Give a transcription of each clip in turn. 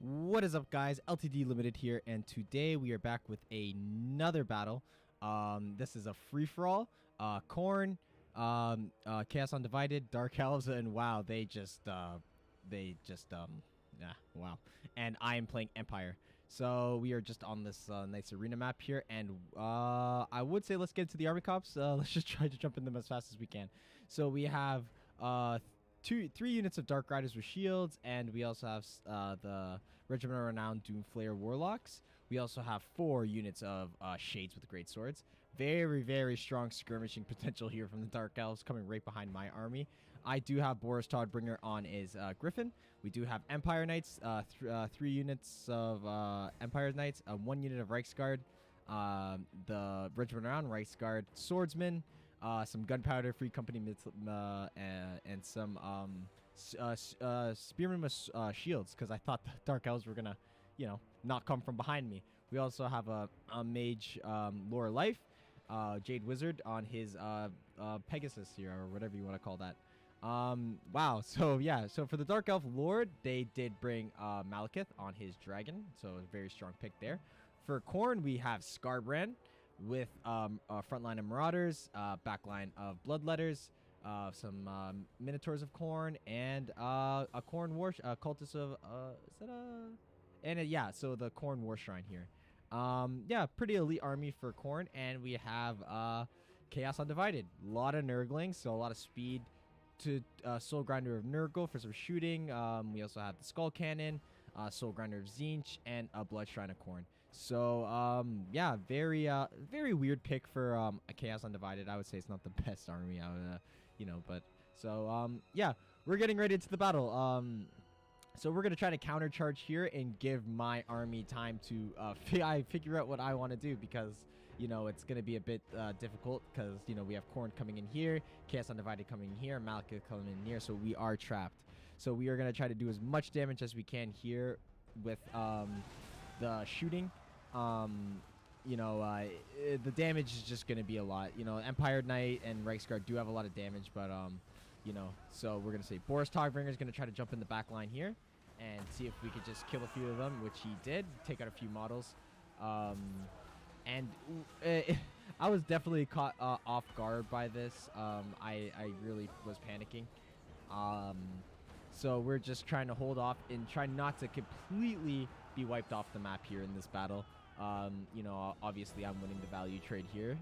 What is up, guys? LTD Limited here, and today we are back with another battle. This is a free-for-all. Khorne, Chaos Undivided, Dark Elves, and wow, wow. And I am playing Empire. So we are just on this nice arena map here, and I would say let's get into the army cops. Let's just try to jump in them as fast as we can. So we have three units of Dark Riders with shields, and we also have the Regiment of Renowned Doomflayer Warlocks. We also have 4 units of Shades with great swords. Very, very strong skirmishing potential here from the Dark Elves coming right behind my army. I do have Boris Todbringer on his Griffin. We do have Empire Knights, 3 units of Empire Knights, 1 unit of Reichsguard, the Regiment of Renowned Reichsguard Swordsmen, some gunpowder, free company, and some spearmen with shields, because I thought the Dark Elves were gonna, not come from behind me. We also have a mage, Lore Life, Jade Wizard on his Pegasus here, or whatever you want to call that. Wow. So yeah, so for the Dark Elf Lord, they did bring Malekith on his dragon, so a very strong pick there. For Khorne, we have Skarbrand with a frontline of Marauders, backline of Bloodletters, some Minotaurs of Khorne, and a Khorne War cultist of is that a yeah, so the Khorne War Shrine here. Yeah, pretty elite army for Khorne, and we have Chaos Undivided, a lot of Nurglings, so a lot of speed to Soul Grinder of Nurgle for some shooting. We also have the Skull Cannon, Soul Grinder of Tzeentch, and a Blood Shrine of Khorne. So yeah, very weird pick for a Chaos Undivided. I would say it's not the best army, but so yeah, we're getting right into the battle. So we're gonna try to countercharge here and give my army time to figure out what I want to do, because it's gonna be a bit difficult, because we have Khorne coming in here, Chaos Undivided coming in here, Malekith coming in here, so we are trapped. So we are gonna try to do as much damage as we can here with the shooting. The damage is just gonna be a lot. Empire Knight and Reichsguard do have a lot of damage, but so we're gonna say Boris Togbringer is gonna try to jump in the back line here and see if we could just kill a few of them, which he did. Take out a few models, and I was definitely caught off guard by this. I really was panicking. So we're just trying to hold off and try not to completely be wiped off the map here in this battle. Obviously I'm winning the value trade here,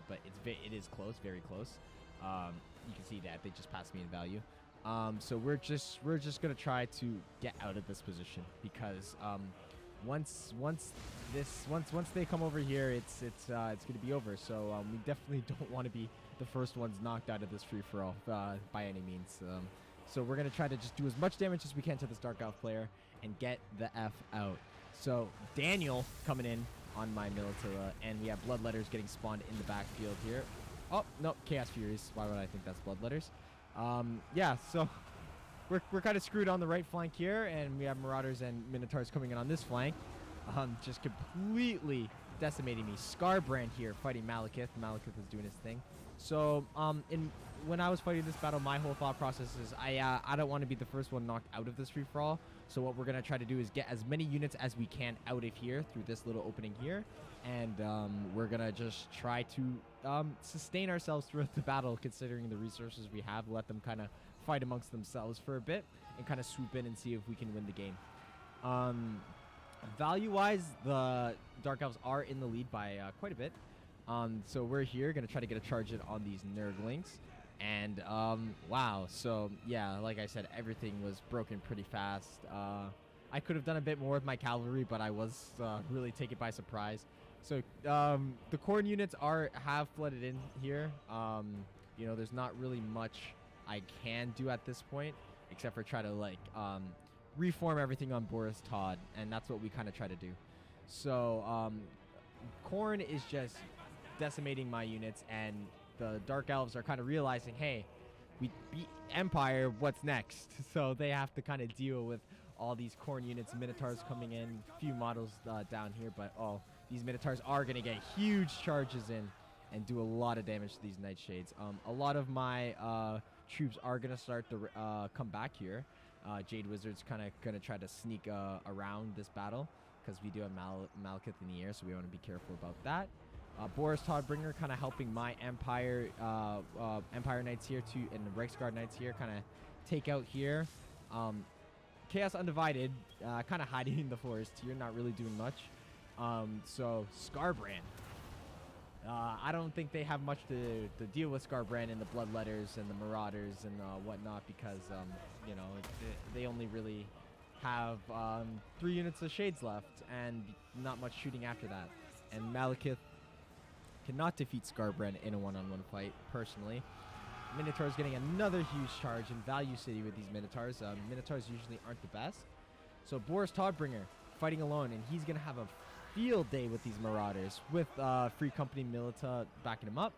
but it is close, very close. You can see that they just passed me in value. So we're just gonna try to get out of this position, because once they come over here, it's gonna be over. So we definitely don't want to be the first ones knocked out of this free for all by any means. So we're gonna try to just do as much damage as we can to this Dark Elf player and get the F out. So Daniel coming in on my Militilla, and we have Bloodletters getting spawned in the backfield here. Oh, no, Chaos Furies. Why would I think that's Bloodletters? Yeah, so we're kind of screwed on the right flank here, and we have Marauders and Minotaurs coming in on this flank. Just completely decimating me. Skarbrand here fighting Malekith. Malekith is doing his thing. So, when I was fighting this battle, my whole thought process is I don't want to be the first one knocked out of this free-for-all. So what we're going to try to do is get as many units as we can out of here through this little opening here. And we're going to just try to sustain ourselves throughout the battle, considering the resources we have. Let them kind of fight amongst themselves for a bit and kind of swoop in and see if we can win the game. Value-wise, the Dark Elves are in the lead by quite a bit. So we're here going to try to get a charge in on these Nurglings. And wow, so yeah, like I said, everything was broken pretty fast. I could have done a bit more with my cavalry, but I was really taken by surprise. So the Khorne units have flooded in here. There's not really much I can do at this point, except for try to reform everything on Boris Todd, and that's what we kind of try to do. So Khorne is just decimating my units, and the Dark Elves are kind of realizing, hey, we beat Empire, what's next? So they have to kind of deal with all these Khorne units, Minotaurs coming in, a few models down here, but these Minotaurs are going to get huge charges in and do a lot of damage to these Nightshades. A lot of my troops are going to start to come back here. Jade Wizard's kind of gonna try to sneak around this battle because we do have Malekith in the air, so we want to be careful about that. Boris Todbringer kind of helping my Empire Empire Knights here and the Reiksguard Knights here kind of take out here. Chaos Undivided kind of hiding in the forest here, not really doing much. So Scarbrand. I don't think they have much to deal with Scarbrand and the Bloodletters and the Marauders and whatnot because, you know, they only really have 3 units of Shades left and not much shooting after that. And Malekith cannot defeat Scarbrand in a one-on-one fight, personally. Minotaur's getting another huge charge in Value City with these Minotaurs. Minotaurs usually aren't the best. So Boris Todbringer fighting alone, and he's going to have a field day with these Marauders with Free Company Milita backing him up.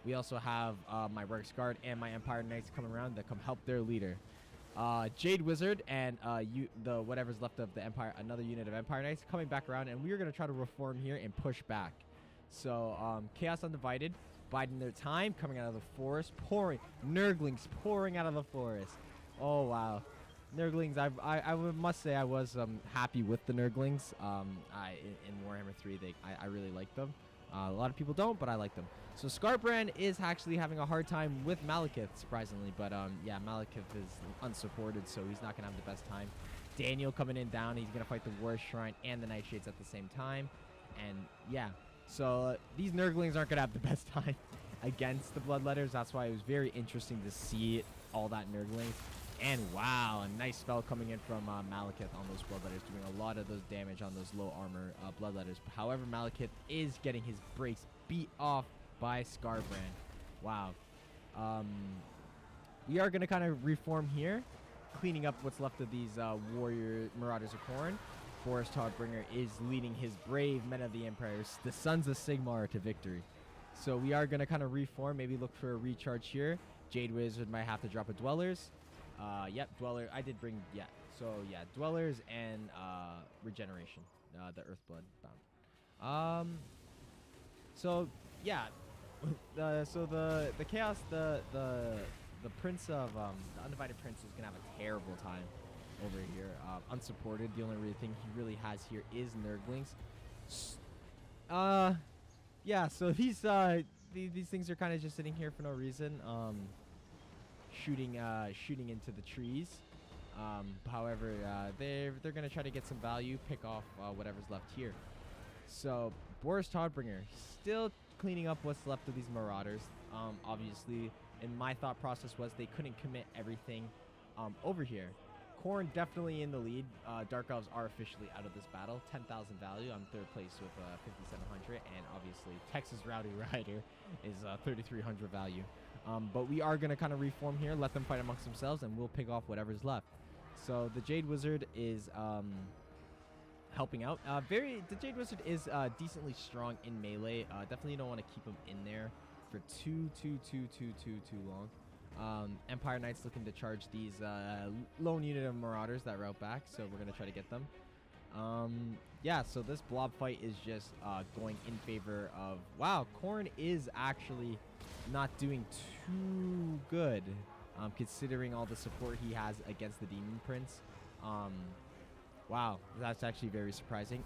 We also have my Reiksguard and my Empire Knights coming around that come help their leader. Jade Wizard and the whatever's left of the Empire, another unit of Empire Knights coming back around, and we are going to try to reform here and push back. So Chaos Undivided biding their time, coming out of the forest, pouring Nurglings pouring out of the forest. Oh wow, Nurglings! I must say I was happy with the Nurglings. In Warhammer 3, I really like them. A lot of people don't, but I like them. So Scarbrand is actually having a hard time with Malekith, surprisingly. But yeah, Malekith is unsupported, so he's not gonna have the best time. Daniel coming in down. He's gonna fight the War Shrine and the Nightshades at the same time. And yeah, so these Nurglings aren't gonna have the best time against the Bloodletters. That's why it was very interesting to see all that Nurglings. And wow, a nice spell coming in from Malekith on those Bloodletters, doing a lot of those damage on those low armor Bloodletters. However, Malekith is getting his breaks beat off by Scarbrand. Wow. We are going to kind of reform here, cleaning up what's left of these warrior Marauders of Khorne. Boris Todbringer is leading his brave men of the Empires, the Sons of Sigmar, to victory. So we are going to kind of reform, maybe look for a recharge here. Jade Wizard might have to drop a Dwellers. Yep, Dweller. I did bring, yeah. So, yeah, Dwellers and Regeneration, the Earthblood bound. So, yeah. So the Chaos, the Prince of, the Undivided Prince is going to have a terrible time over here. Unsupported. The only really thing he really has here is Nurglings. Yeah, so these things are kind of just sitting here for no reason. Shooting into the trees. However, they're gonna try to get some value, pick off whatever's left here. So Boris Todbringer still cleaning up what's left of these Marauders. Obviously, and my thought process was they couldn't commit everything over here. Khorne definitely in the lead. Dark Elves are officially out of this battle. 10,000 value. I'm third place with 5,700, and obviously Texas Rowdy Rider is 3,300 value. But we are going to kind of reform here, let them fight amongst themselves, and we'll pick off whatever's left. So the Jade Wizard is helping out. The Jade Wizard is decently strong in melee. Definitely don't want to keep him in there for too long. Empire Knights looking to charge these lone unit of Marauders that route back, so we're going to try to get them. Yeah, so this blob fight is just going in favor of... Wow, Khorne is actually not doing too good, considering all the support he has against the Demon Prince. Wow, that's actually very surprising.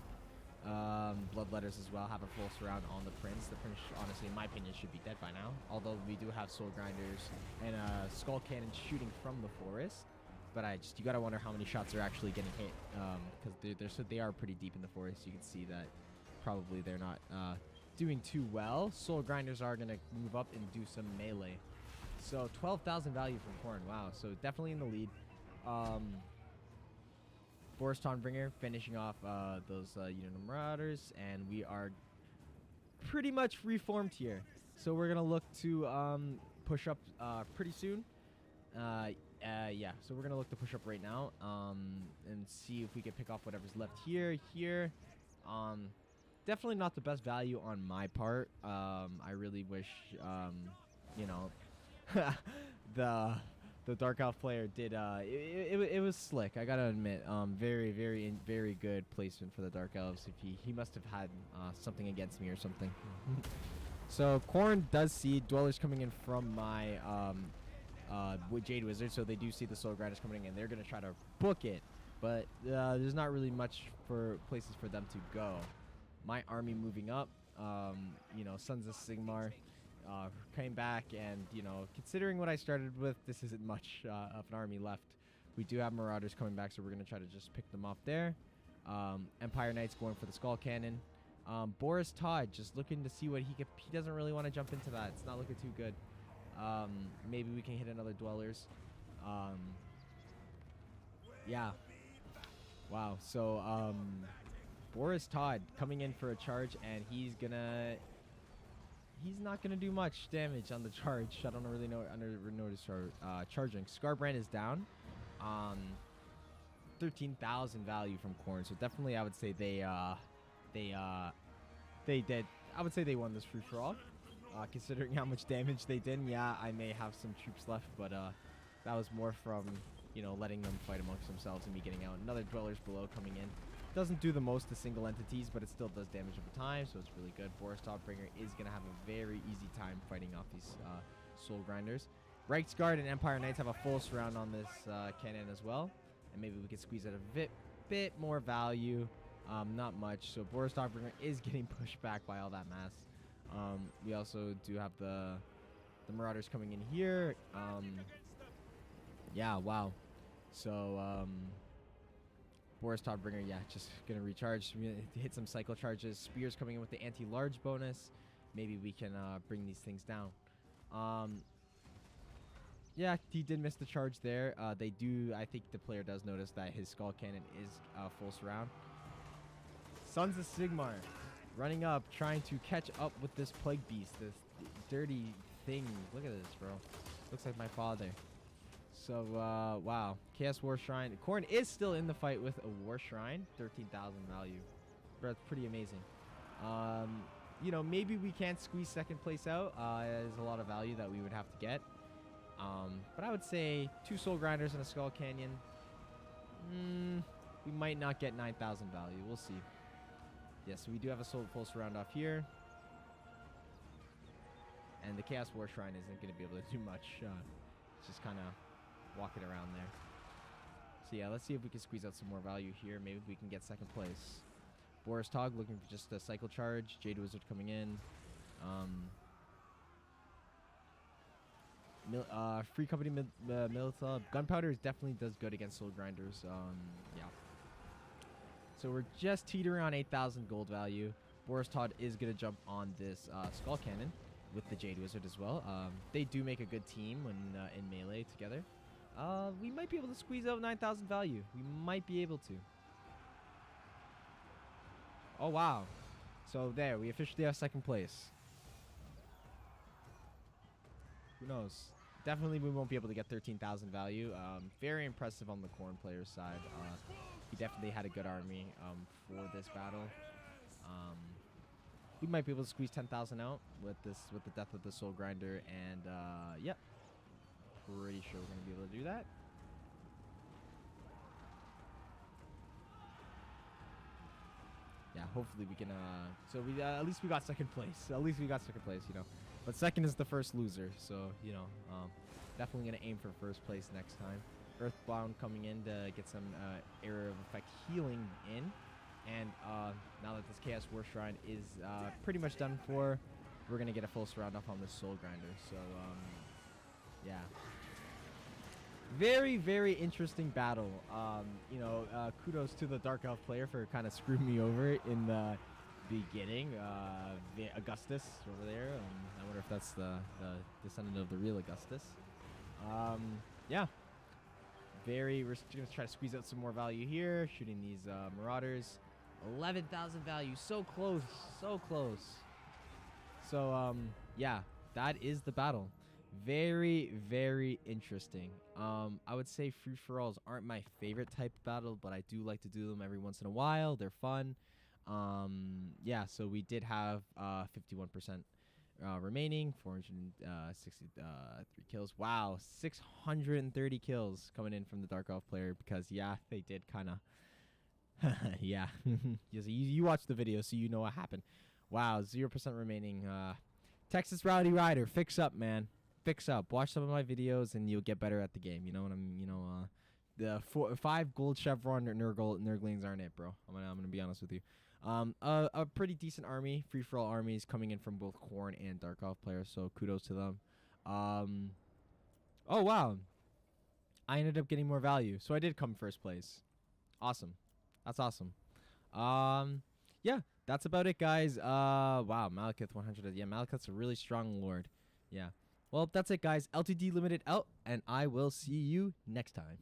Bloodletters as well have a full surround on the Prince. The Prince, honestly, in my opinion, should be dead by now. Although we do have Soul Grinders and Skull Cannon shooting from the forest. But you gotta wonder how many shots are actually getting hit, because they are pretty deep in the forest. You can see that probably they're not doing too well. Soul Grinders are gonna move up and do some melee. So 12,000 value from Khorne. Wow, so definitely in the lead. Boris Todbringer finishing off those unit of Marauders, and we are pretty much reformed here. So we're gonna look to push up pretty soon. Yeah, so we're gonna look to push up right now, and see if we can pick off whatever's left here. Definitely not the best value on my part. I really wish, you know, the Dark Elf player did. It was slick, I gotta admit. Very good placement for the Dark Elves. If he must have had something against me or something. So Khorne does see Dwellers coming in from my with Jade Wizard, so they do see the Soul Grinders coming in, and they're gonna try to book it. But there's not really much for places for them to go. My army moving up, you know, Sons of Sigmar came back, and you know, considering what I started with, this isn't much of an army left. We do have Marauders coming back, so we're gonna try to just pick them off there. Empire Knights going for the Skull Cannon. Boris Todd just looking to see what he could. He doesn't really want to jump into that. It's not looking too good. Maybe we can hit another Dwellers. Yeah. Wow. So Boris Todd coming in for a charge, and he's not gonna do much damage on the charge. I don't really know notice charging. Scarbrand is down. 13,000 value from Khorne, so definitely I would say they did. I would say they won this free for all. Considering how much damage they did, yeah, I may have some troops left, but that was more from, you know, letting them fight amongst themselves and me getting out. Another Dwellers below coming in. Doesn't do the most to single entities, but it still does damage over time, so it's really good. Boris Topbringer is going to have a very easy time fighting off these Soul Grinders. Reichsguard and Empire Knights have a full surround on this cannon as well, and maybe we can squeeze out a bit more value. Not much, so Boris Topbringer is getting pushed back by all that mass. We also do have the Marauders coming in here. Yeah, wow. So Boris Todbringer, yeah, just gonna recharge. We're gonna hit some cycle charges. Spears coming in with the anti-large bonus. Maybe we can bring these things down. Yeah, he did miss the charge there. They do. I think the player does notice that his Skull Cannon is full surround. Sons of Sigmar running up, trying to catch up with this Plague Beast, this dirty thing. Look at this, bro. Looks like my father. So, wow. Chaos War Shrine. Khorne is still in the fight with a War Shrine. 13,000 value. That's pretty amazing. You know, maybe we can't squeeze second place out. There's a lot of value that we would have to get. But I would say 2 Soul Grinders and a Skull Canyon. We might not get 9,000 value. We'll see. Yes, so we do have a full surround off here. And the Chaos War Shrine isn't going to be able to do much. Just kind of walking around there. So yeah, let's see if we can squeeze out some more value here. Maybe we can get second place. Boris Tog looking for just a cycle charge. Jade Wizard coming in. Free Company Milita. Gunpowder definitely does good against Soul Grinders. Yeah. So we're just teetering on 8,000 gold value. Boris Todd is going to jump on this Skull Cannon with the Jade Wizard as well. They do make a good team when in melee together. We might be able to squeeze out 9,000 value. We might be able to. Oh, wow. So there, we officially have second place. Who knows? Definitely we won't be able to get 13,000 value. Very impressive on the Khorne player's side. He definitely had a good army for this battle. We might be able to squeeze 10,000 out with the death of the Soul Grinder, and yep, pretty sure we're gonna be able to do that. Yeah, hopefully we can. So we at least we got second place. At least we got second place, you know. But second is the first loser, so you know, definitely gonna aim for first place next time. Earthbound coming in to get some area of effect healing in. And now that this Chaos War Shrine is pretty much done for, we're going to get a full surround off on this Soul Grinder. So, yeah. Very, very interesting battle. You know, kudos to the Dark Elf player for kind of screwing me over in the beginning. Augustus over there. I wonder if that's the descendant of the real Augustus. Yeah. We're just going to try to squeeze out some more value here. Shooting these Marauders. 11,000 value. So close. So close. So, yeah. That is the battle. Very, very interesting. I would say free-for-alls aren't my favorite type of battle, but I do like to do them every once in a while. They're fun. Yeah, so we did have 51% remaining, 463 kills. Wow, 630 kills coming in from the Dark Elf player because, yeah, they did kind of... yeah. You watched the video, so you know what happened. Wow, 0% remaining. Texas Rowdy Rider, fix up, man. fix up. Watch some of my videos, and you'll get better at the game. You know what I'm. The 5 gold chevron Nurglings aren't it, bro. I'm gonna be honest with you. A pretty decent army, free for all armies coming in from both Khorne and Dark Elf players. So kudos to them. Oh wow, I ended up getting more value, so I did come first place. Awesome, that's awesome. Yeah, that's about it, guys. Wow, Malekith 100. Yeah, Malekith's a really strong lord. Yeah. Well, that's it, guys. LTD Limited out, and I will see you next time.